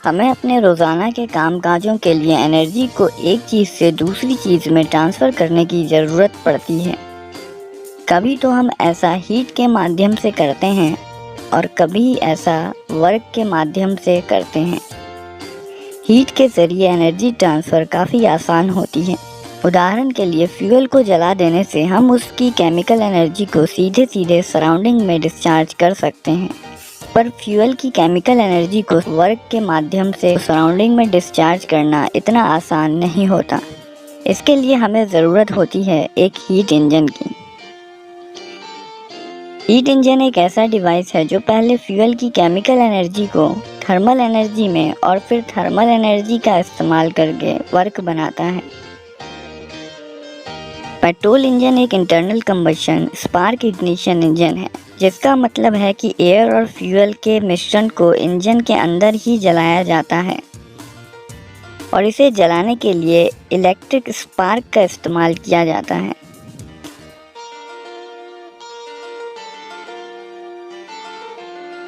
हमें अपने रोज़ाना के कामकाजों के लिए एनर्जी को एक चीज़ से दूसरी चीज़ में ट्रांसफ़र करने की ज़रूरत पड़ती है। कभी तो हम ऐसा हीट के माध्यम से करते हैं और कभी ऐसा वर्क के माध्यम से करते हैं। हीट के ज़रिए एनर्जी ट्रांसफ़र काफ़ी आसान होती है। उदाहरण के लिए फ्यूल को जला देने से हम उसकी केमिकल एनर्जी को सीधे सीधे सराउंडिंग में डिस्चार्ज कर सकते हैं, पर फ्यूल की केमिकल एनर्जी को वर्क के माध्यम से सराउंडिंग में डिस्चार्ज करना इतना आसान नहीं होता। इसके लिए हमें ज़रूरत होती है एक हीट इंजन की। हीट इंजन एक ऐसा डिवाइस है जो पहले फ्यूल की केमिकल एनर्जी को थर्मल एनर्जी में और फिर थर्मल एनर्जी का इस्तेमाल करके वर्क बनाता है। पेट्रोल इंजन एक internal combustion spark ignition engine है, जिसका मतलब है कि एयर और फ्यूल के मिश्रण को इंजन के अंदर ही जलाया जाता है और इसे जलाने के लिए इलेक्ट्रिक स्पार्क का इस्तेमाल किया जाता है।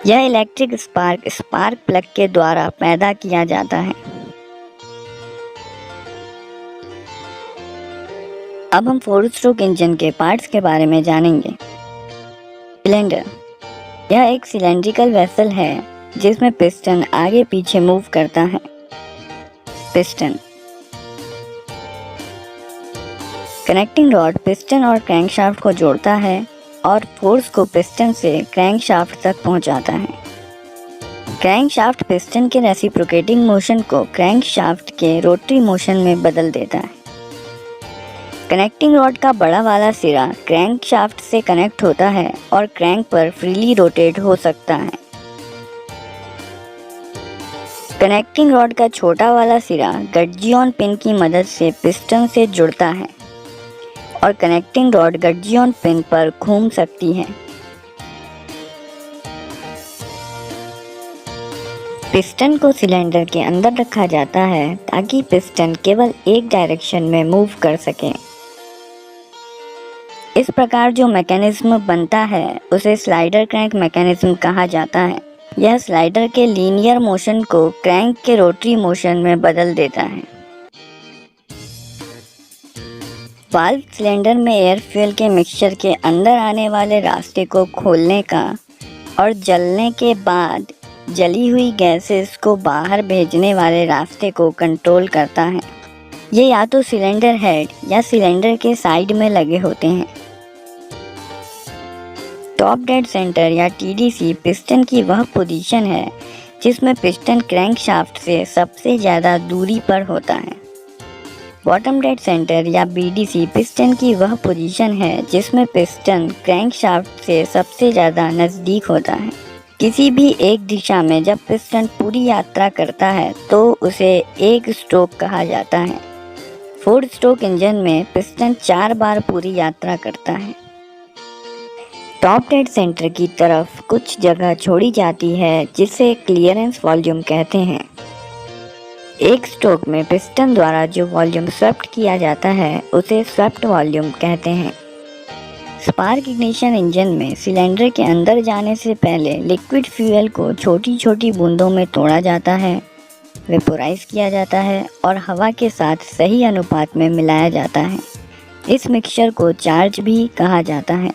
यह इलेक्ट्रिक स्पार्क प्लग के द्वारा पैदा किया जाता है। अब हम 4 स्ट्रोक इंजन के पार्ट्स के बारे में जानेंगे। सिलेंडर, यह एक सिलेंड्रिकल वेसल है जिसमें पिस्टन आगे पीछे मूव करता है। पिस्टन, कनेक्टिंग रॉड पिस्टन और क्रैंकशाफ्ट को जोड़ता है और फोर्स को पिस्टन से क्रैंकशाफ्ट तक पहुंचाता है। क्रैंकशाफ्ट पिस्टन के रेसिप्रोकेटिंग मोशन को क्रैंकशाफ्ट के रोटरी मोशन में बदल देता है। कनेक्टिंग रॉड का बड़ा वाला सिरा क्रैंकशाफ्ट से कनेक्ट होता है और क्रैंक पर फ्रीली रोटेट हो सकता है। कनेक्टिंग रॉड का छोटा वाला सिरा गड्जियन पिन की मदद से पिस्टन से जुड़ता है और कनेक्टिंग रॉड गड्जियन पिन पर घूम सकती है। पिस्टन को सिलेंडर के अंदर रखा जाता है ताकि पिस्टन केवल एक डायरेक्शन में मूव कर सके। इस प्रकार जो मैकेनिज्म बनता है उसे स्लाइडर क्रैंक मैकेनिज्म कहा जाता है। यह स्लाइडर के लीनियर मोशन को क्रैंक के रोटरी मोशन में बदल देता है। वाल्व सिलेंडर में एयर फ्यूल के मिक्सचर के अंदर आने वाले रास्ते को खोलने का और जलने के बाद जली हुई गैसेस को बाहर भेजने वाले रास्ते को कंट्रोल करता है। ये या तो सिलेंडर हेड या सिलेंडर के साइड में लगे होते हैं। टॉप डेड सेंटर या टीडीसी पिस्टन की वह पोजीशन है जिसमें पिस्टन क्रैंकशाफ्ट से सबसे ज़्यादा दूरी पर होता है। बॉटम डेड सेंटर या बीडीसी पिस्टन की वह पोजीशन है जिसमें पिस्टन क्रैंकशाफ्ट से सबसे ज़्यादा नज़दीक होता है। किसी भी एक दिशा में जब पिस्टन पूरी यात्रा करता है तो उसे एक स्ट्रोक कहा जाता है। 4 स्ट्रोक इंजन में पिस्टन 4 बार पूरी यात्रा करता है। टॉप डेड सेंटर की तरफ कुछ जगह छोड़ी जाती है जिसे क्लियरेंस वॉल्यूम कहते हैं। एक स्ट्रोक में पिस्टन द्वारा जो वॉल्यूम स्वेप्ट किया जाता है उसे स्वेप्ट वॉल्यूम कहते हैं। स्पार्क इग्निशन इंजन में सिलेंडर के अंदर जाने से पहले लिक्विड फ्यूल को छोटी छोटी बूंदों में तोड़ा जाता है, वेपोराइज किया जाता है और हवा के साथ सही अनुपात में मिलाया जाता है। इस मिक्सचर को चार्ज भी कहा जाता है।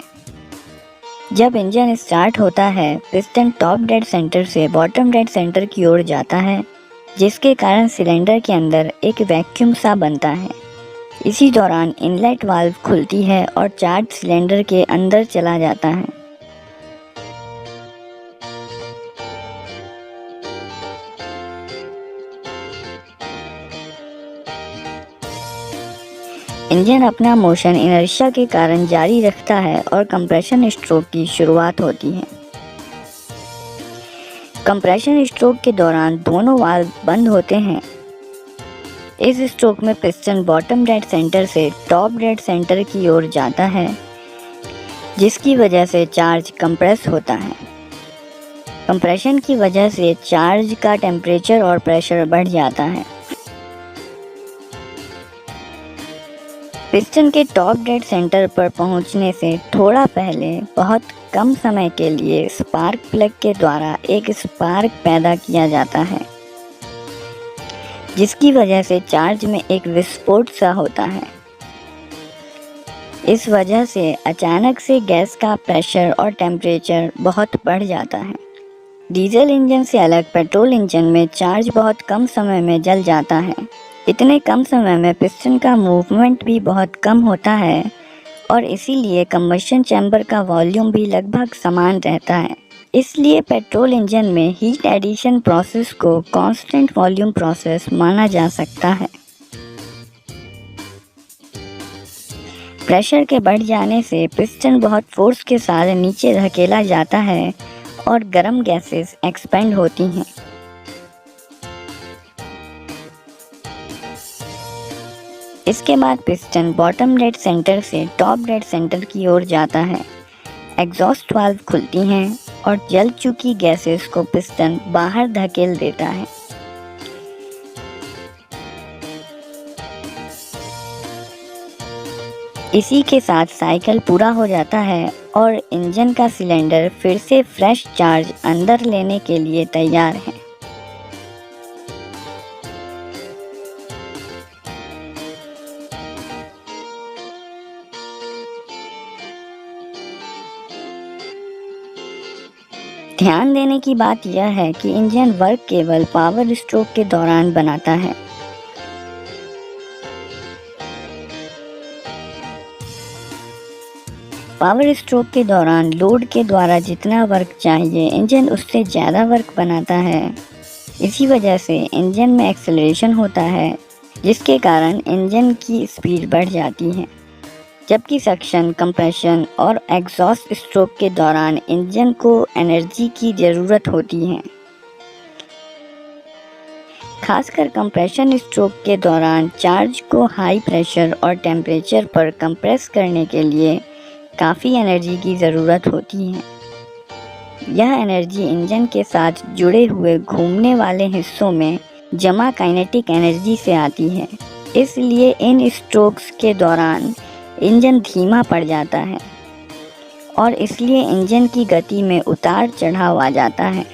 जब इंजन स्टार्ट होता है पिस्टन टॉप डेड सेंटर से बॉटम डेड सेंटर की ओर जाता है, जिसके कारण सिलेंडर के अंदर एक वैक्यूम सा बनता है। इसी दौरान इनलेट वाल्व खुलती है और चार्ज सिलेंडर के अंदर चला जाता है। इंजन अपना मोशन इनर्शिया के कारण जारी रखता है और कंप्रेशन स्ट्रोक की शुरुआत होती है। कंप्रेशन स्ट्रोक के दौरान दोनों वाल्व बंद होते हैं। इस स्ट्रोक में पिस्टन बॉटम डेड सेंटर से टॉप डेड सेंटर की ओर जाता है, जिसकी वजह से चार्ज कंप्रेस होता है। कंप्रेशन की वजह से चार्ज का टेम्परेचर और प्रेशर बढ़ जाता है। पिस्टन के टॉप डेड सेंटर पर पहुंचने से थोड़ा पहले बहुत कम समय के लिए स्पार्क प्लग के द्वारा एक स्पार्क पैदा किया जाता है। जिसकी वजह से चार्ज में एक विस्फोट सा होता है। इस वजह से अचानक से गैस का प्रेशर और टेम्परेचर बहुत बढ़ जाता है। डीजल इंजन से अलग पेट्रोल इंजन में चार्ज बहुत कम समय में जल जाता है। इतने कम समय में पिस्टन का मूवमेंट भी बहुत कम होता है और इसीलिए कंबशन चैम्बर का वॉल्यूम भी लगभग समान रहता है। इसलिए पेट्रोल इंजन में हीट एडिशन प्रोसेस को कांस्टेंट वॉल्यूम प्रोसेस माना जा सकता है। प्रेशर के बढ़ जाने से पिस्टन बहुत फोर्स के साथ नीचे धकेला जाता है और गर्म गैसेस एक्सपेंड होती हैं। इसके बाद पिस्टन बॉटम डेड सेंटर से टॉप डेड सेंटर की ओर जाता है। एग्जॉस्ट वाल्व खुलती हैं और जल चुकी गैसेस को पिस्टन बाहर धकेल देता है। इसी के साथ साइकिल पूरा हो जाता है और इंजन का सिलेंडर फिर से फ्रेश चार्ज अंदर लेने के लिए तैयार है। ध्यान देने की बात यह है कि इंजन वर्क केवल पावर स्ट्रोक के दौरान बनाता है। पावर स्ट्रोक के दौरान लोड के द्वारा जितना वर्क चाहिए इंजन उससे ज़्यादा वर्क बनाता है। इसी वजह से इंजन में एक्सेलरेशन होता है, जिसके कारण इंजन की स्पीड बढ़ जाती है। जबकि सक्शन, कंप्रेशन और एग्जॉस्ट स्ट्रोक के दौरान इंजन को एनर्जी की ज़रूरत होती है। खासकर कंप्रेशन स्ट्रोक के दौरान चार्ज को हाई प्रेशर और टेम्परेचर पर कंप्रेस करने के लिए काफ़ी एनर्जी की ज़रूरत होती है। यह एनर्जी इंजन के साथ जुड़े हुए घूमने वाले हिस्सों में जमा काइनेटिक एनर्जी से आती है। इसलिए इन स्ट्रोक्स के दौरान इंजन धीमा पड़ जाता है और इसलिए इंजन की गति में उतार चढ़ाव आ जाता है।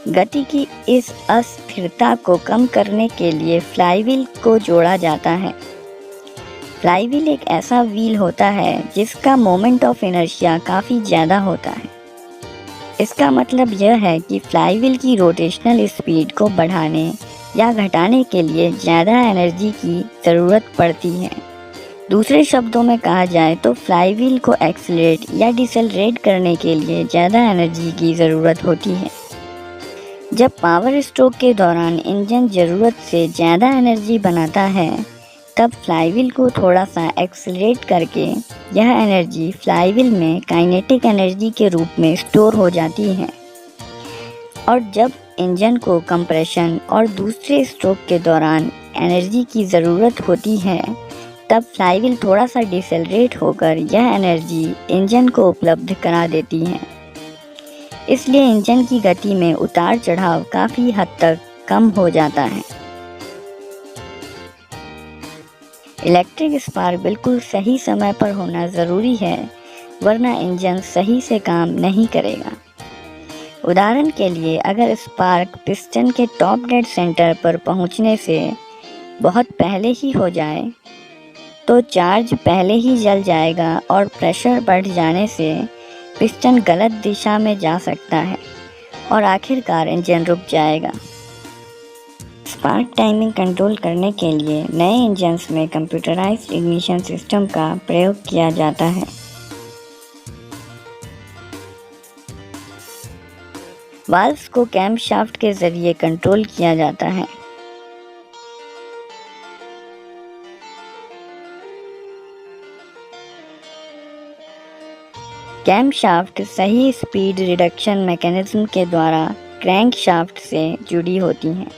गति की इस अस्थिरता को कम करने के लिए फ्लाईव्हील को जोड़ा जाता है। फ्लाईव्हील एक ऐसा व्हील होता है जिसका मोमेंट ऑफ इनर्शिया काफ़ी ज़्यादा होता है। इसका मतलब यह है कि फ्लाईव्हील की रोटेशनल स्पीड को बढ़ाने या घटाने के लिए ज़्यादा एनर्जी की ज़रूरत पड़ती है। दूसरे शब्दों में कहा जाए तो फ्लाईव्हील को एक्सीलरेट या डिसेलरेट करने के लिए ज़्यादा एनर्जी की ज़रूरत होती है। जब पावर स्ट्रोक के दौरान इंजन ज़रूरत से ज़्यादा एनर्जी बनाता है, तब फ्लाईव्हील को थोड़ा सा एक्सीलरेट करके यह एनर्जी फ्लाईव्हील में काइनेटिक एनर्जी के रूप में स्टोर हो जाती है। और जब इंजन को कंप्रेशन और दूसरे स्ट्रोक के दौरान एनर्जी की ज़रूरत होती है, तब फ्लाईव्हील थोड़ा सा डिसेलरेट होकर यह एनर्जी इंजन को उपलब्ध करा देती है। इसलिए इंजन की गति में उतार चढ़ाव काफ़ी हद तक कम हो जाता है। इलेक्ट्रिक स्पार्क बिल्कुल सही समय पर होना ज़रूरी है, वरना इंजन सही से काम नहीं करेगा। उदाहरण के लिए, अगर स्पार्क पिस्टन के टॉप डेड सेंटर पर पहुंचने से बहुत पहले ही हो जाए, तो चार्ज पहले ही जल जाएगा और प्रेशर बढ़ जाने से पिस्टन गलत दिशा में जा सकता है और आखिरकार इंजन रुक जाएगा। स्पार्क टाइमिंग कंट्रोल करने के लिए नए इंजन्स में कंप्यूटराइज्ड इग्निशन सिस्टम का प्रयोग किया जाता है। वाल्व्स को कैमशाफ्ट के जरिए कंट्रोल किया जाता है। कैमशाफ्ट सही स्पीड रिडक्शन मैकेनिज्म के द्वारा क्रैंकशाफ्ट से जुड़ी होती हैं।